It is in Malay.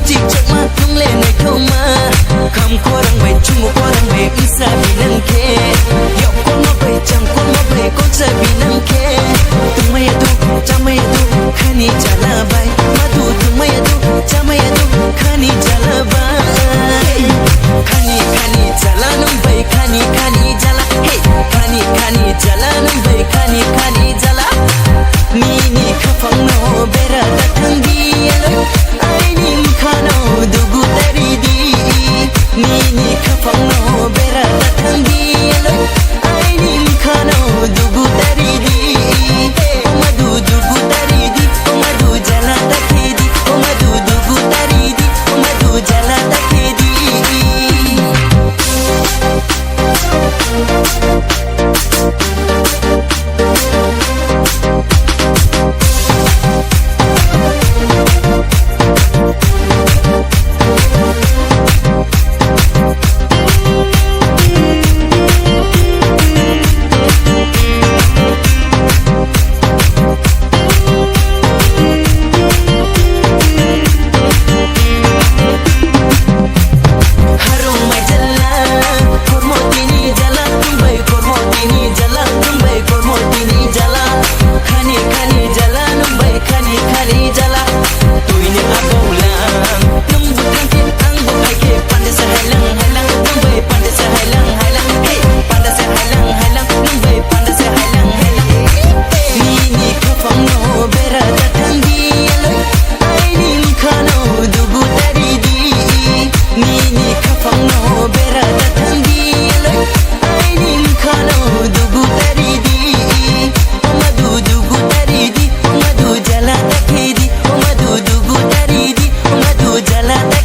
chỉ chợt mà nung lên này câu mà không có răng bể chung một có răng bể isa bị nâng kê dọc con mà bể chẳng con mà bể con sẽ bị nâng kê tung mày tu cha mày tu khani jala bay ma tu tung mày tu cha mày tu khani jala bay khani khani jala nung bay khani khani jala hey khani khani jala nung bay khani khani jala Nini khafang no bera datang dia ai nin khano dugu dari di Nini khafang no bera datang dia ai nin khano dugu dari di Omadu dugu dari di Omadu jala takedi Omadu dugu dari di Omadu jala takedi Jala